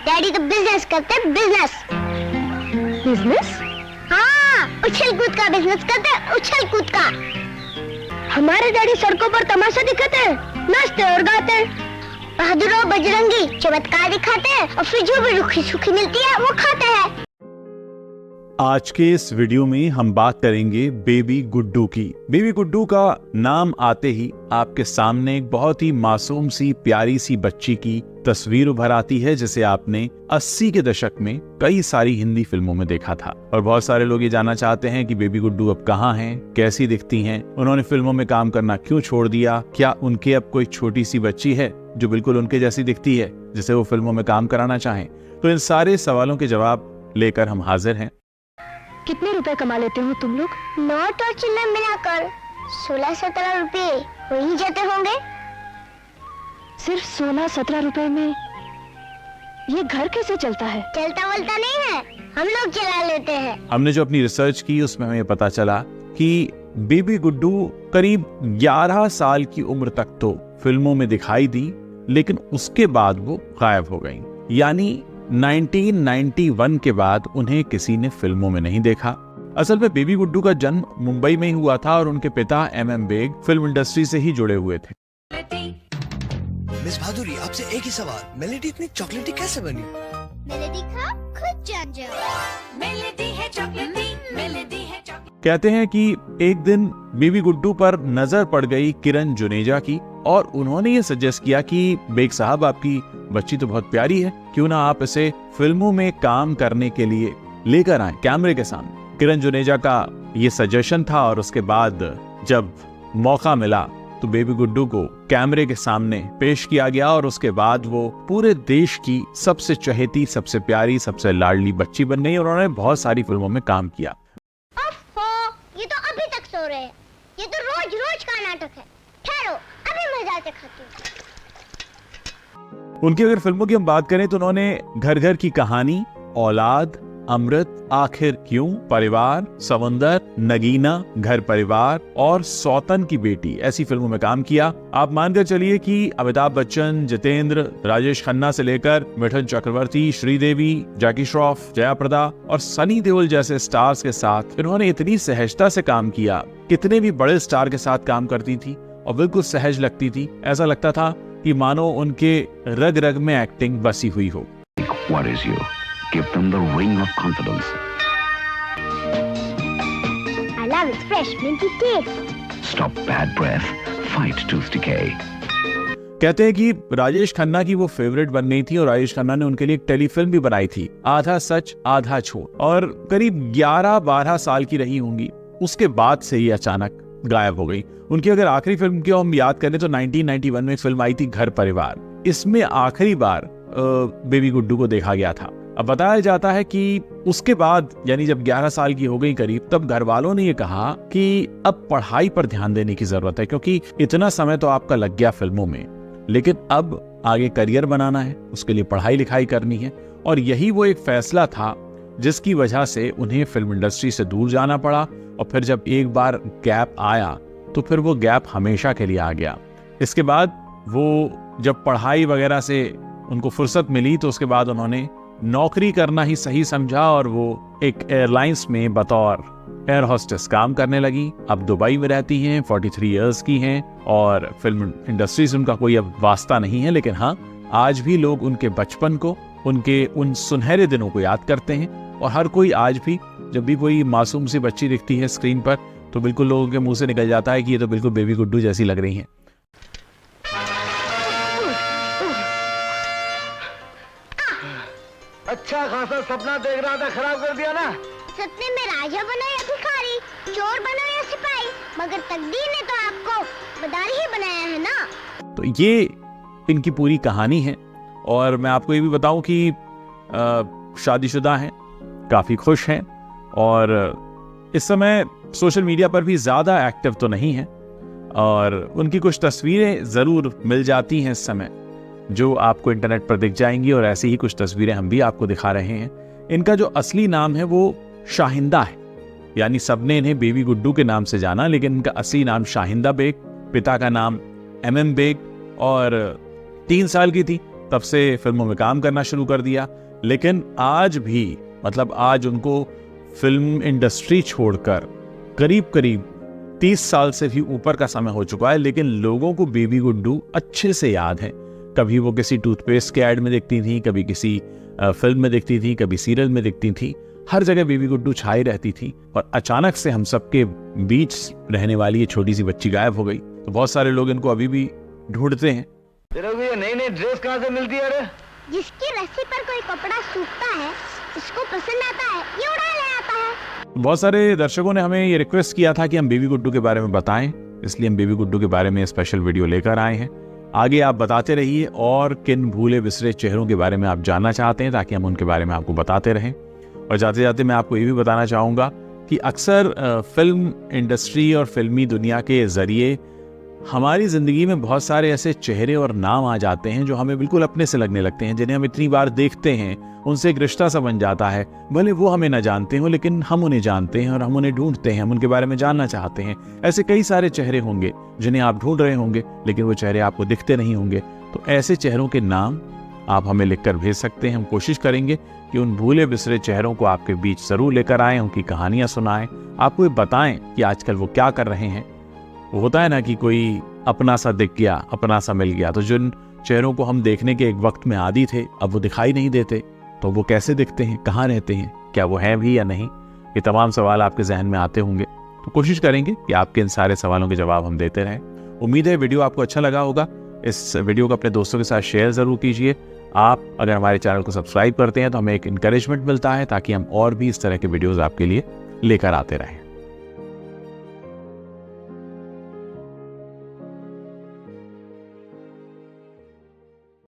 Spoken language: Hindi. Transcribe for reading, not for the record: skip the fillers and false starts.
डैडी तो बिजनेस करते हैं, बिजनेस। बिजनेस? हाँ, उछल कूद का बिजनेस करते हैं, उछल कूद का। हमारे डैडी सड़कों पर तमाशा दिखाते हैं, नाचते और गाते हैं। बहादुर और बजरंगी चमत्कार दिखाते हैं और फिर जो भी रुखी सुखी मिलती है वो खाते हैं। आज के इस वीडियो में हम बात करेंगे बेबी गुड्डू की। बेबी गुड्डू का नाम आते ही आपके सामने एक बहुत ही मासूम सी प्यारी सी बच्ची की तस्वीर उभर आती है, जिसे आपने 80 के दशक में कई सारी हिंदी फिल्मों में देखा था। और बहुत सारे लोग ये जानना चाहते हैं कि बेबी गुड्डू अब कहाँ हैं, कैसी दिखती हैं, उन्होंने फिल्मों में काम करना क्यों छोड़ दिया, क्या उनके अब कोई छोटी सी बच्ची है जो बिल्कुल उनके जैसी दिखती है जिसे वो फिल्मों में काम कराना चाहें। तो इन सारे सवालों के जवाब लेकर हम हाजिर हैं। कितने रुपए कमा लेते हो तुम लोग? नोट और चिल्लर मिलाकर 16-17 रुपए हो ही जाते होंगे। सिर्फ 16-17 रुपए में ये घर कैसे चलता है? चलता वलता नहीं है, हम लोग चला लेते हैं। हमने जो अपनी रिसर्च की उसमें हमें पता चला कि बेबी गुड्डू करीब 11 साल की उम्र तक तो फिल्मों में दिखाई दी, लेकिन उसके बाद वो गायब हो गई। यानी 1991 के बाद उन्हें किसी ने फिल्मों में नहीं देखा। असल में बेबी गुड्डू का जन्म मुंबई में ही हुआ था और उनके पिता MM बेग फिल्म इंडस्ट्री से ही जुड़े हुए थे। मिस भादुरी, आपसे एक ही सवाल, मेलेडी इतनी चॉकलेटी कैसे बनी? मेलेडी खा, खुद जान जाओ। मेलेडी है चॉकलेटी, मेलेडी है चॉकलेटी। कहते हैं कि एक दिन बेबी गुड्डू पर नजर पड़ गई किरण जुनेजा की और उन्होंने ये सजेस्ट किया कि बेग साहब, आपकी बच्ची तो बहुत प्यारी है, क्यों ना आप इसे फिल्मों में काम करने के लिए लेकर आए कैमरे के सामने। किरण जुनेजा का ये सजेशन था और उसके बाद जब मौका मिला तो बेबी गुड्डू को कैमरे के सामने पेश किया गया और उसके बाद वो पूरे देश की सबसे चहेती, सबसे प्यारी, सबसे लाडली बच्ची बन गई और उन्होंने बहुत सारी फिल्मों में काम किया। ये तो अभी तक सो रहे हैं, ये तो रोज रोज का नाटक है। ठहरो, अभी मजा से खाती हूँ। उनकी अगर फिल्मों की हम बात करें तो उन्होंने घर घर की कहानी, औलाद, अमृत, आखिर क्यों, परिवार, समुंदर, नगीना, घर परिवार और सौतन की बेटी ऐसी फिल्मों में काम किया। आप मानकर चलिए कि अमिताभ बच्चन, जितेंद्र, राजेश खन्ना से लेकर मिठुन चक्रवर्ती, श्रीदेवी, जैकी श्रॉफ, जया प्रदा और सनी देओल जैसे स्टार्स के साथ इन्होंने इतनी सहजता से काम किया। कितने भी बड़े स्टार के साथ काम करती थी और बिल्कुल सहज लगती थी, ऐसा लगता था कि मानो उनके रग रग में एक्टिंग बसी हुई हो। What is you? Give them the ring of confidence. I love its fresh minty taste. Stop bad breath. Fight tooth decay. कहते हैं कि राजेश खन्ना की वो फेवरेट बन गई थी और राजेश खन्ना ने उनके लिए एक टेलीफिल्म भी बनाई थी, आधा सच आधा झूठ, और करीब 11-12 साल की रही होंगी। उसके बाद से ही अचानक गायब हो गई। उनकी अगर आखिरी फिल्म की हम याद करें तो 1991 में फिल्म आई थी घर परिवार। इसमें आखिरी बार बेबी गुड्डू को देखा गया था। अब बताया जाता है कि उसके बाद यानी जब 11 साल की हो गई करीब, तब घर वालों ने ये कहा कि अब पढ़ाई पर ध्यान देने की जरूरत है, क्योंकि इतना समय तो आपका लग गया फिल्मों में, लेकिन अब आगे करियर बनाना है, उसके लिए पढ़ाई लिखाई करनी है। और यही वो एक फैसला था जिसकी वजह से उन्हें फिल्म इंडस्ट्री से दूर जाना पड़ा। और फिर जब एक बार गैप आया तो फिर वो गैप हमेशा के लिए आ गया। इसके बाद वो जब पढ़ाई वगैरह से उनको फुर्सत मिली तो उसके बाद उन्होंने नौकरी करना ही सही समझा और वो एक एयरलाइंस में बतौर एयर होस्टेस काम करने लगी। अब दुबई में रहती हैं, 43 इयर्स की हैं और फिल्म इंडस्ट्री से उनका कोई अब वास्ता नहीं है, लेकिन हाँ, आज भी लोग उनके बचपन को, उनके उन सुनहरे दिनों को याद करते हैं। और हर कोई आज भी जब भी कोई मासूम सी बच्ची दिखती है स्क्रीन पर तो बिल्कुल लोगों के मुंह से निकल जाता है कि ये तो बिल्कुल बेबी गुड्डू जैसी लग रही हैं। अच्छा खासा सपना देख रहा था, खराब कर दिया ना। सपने में राजा बनो या भिखारी, चोर बनो या सिपाही, मगर तकदीर ने तो आपको मदारी ही बनाया है ना। तो ये इनकी पूरी कहानी है। और मैं आपको ये भी बताऊं कि शादीशुदा हैं, काफी खुश हैं और इस समय सोशल मीडिया पर भी ज्यादा एक्टिव तो नहीं है। और उनकी कुछ तस्वीरें जरूर मिल जाती हैं इस समय जो आपको इंटरनेट पर दिख जाएंगी और ऐसी ही कुछ तस्वीरें हम भी आपको दिखा रहे हैं। इनका जो असली नाम है वो शाहिंदा है, यानी सबने इन्हें बेबी गुड्डू के नाम से जाना, लेकिन इनका असली नाम शाहिंदा बेग, पिता का नाम MM बेग। और 3 साल की थी तब से फिल्मों में काम करना शुरू कर दिया। लेकिन आज भी, मतलब आज उनको फिल्म इंडस्ट्री छोड़कर करीब करीब 30 साल से भी ऊपर का समय हो चुका है, लेकिन लोगों को बेबी गुड्डू अच्छे से याद है। कभी वो किसी टूथपेस्ट के ऐड में दिखती थी, कभी किसी फिल्म में दिखती थी, कभी सीरियल में दिखती थी, हर जगह बेबी गुड्डू छाई रहती थी। और अचानक से हम सबके बीच रहने वाली ये छोटी सी बच्ची गायब हो गई। तो बहुत सारे लोग इनको अभी भी ढूंढते हैं। तेरे को ये नई नई ड्रेस कहाँ से मिलती है? अरे जिसकी रस्सी पर कोई कपड़ा सूखता है, इसको पसंद आता है, ये उड़ा ले आता है। बहुत सारे दर्शकों ने हमें ये रिक्वेस्ट किया था कि हम बेबी गुड्डू के बारे में बताएं, इसलिए हम बेबी गुड्डू के बारे में स्पेशल वीडियो लेकर आए हैं। आगे आप बताते रहिए और किन भूले बिसरे चेहरों के बारे में आप जानना चाहते हैं, ताकि हम उनके बारे में आपको बताते रहें। और जाते जाते मैं आपको ये भी बताना चाहूँगा कि अक्सर फिल्म इंडस्ट्री और फिल्मी दुनिया के ज़रिए हमारी ज़िंदगी में बहुत सारे ऐसे चेहरे और नाम आ जाते हैं जो हमें बिल्कुल अपने से लगने लगते हैं, जिन्हें हम इतनी बार देखते हैं, उनसे एक रिश्ता सा बन जाता है। भले वो हमें न जानते हो, लेकिन हम उन्हें जानते हैं और हम उन्हें ढूंढते हैं, हम उनके बारे में जानना चाहते हैं। ऐसे कई सारे चेहरे होंगे जिन्हें आप ढूंढ रहे होंगे, लेकिन वो चेहरे आपको दिखते नहीं होंगे। तो ऐसे चेहरों के नाम आप हमें लिखकर भेज सकते हैं। हम कोशिश करेंगे कि उन भूले बिसरे चेहरों को आपके बीच जरूर लेकर आएं, उनकी कहानियां सुनाएं, आपको ये बताएं कि आजकल वो क्या कर रहे हैं। वो होता है ना कि कोई अपना सा दिख गया, अपना सा मिल गया। तो जिन चेहरों को हम देखने के एक वक्त में आदी थे, अब वो दिखाई नहीं देते, तो वो कैसे दिखते हैं, कहाँ रहते हैं, क्या वो हैं भी या नहीं, ये तमाम सवाल आपके जहन में आते होंगे। तो कोशिश करेंगे कि आपके इन सारे सवालों के जवाब हम देते रहें। उम्मीद है वीडियो आपको अच्छा लगा होगा। इस वीडियो को अपने दोस्तों के साथ शेयर ज़रूर कीजिए। आप अगर हमारे चैनल को सब्सक्राइब करते हैं तो हमें एक इंकरेजमेंट मिलता है, ताकि हम और भी इस तरह के वीडियोज़ आपके लिए लेकर आते रहें।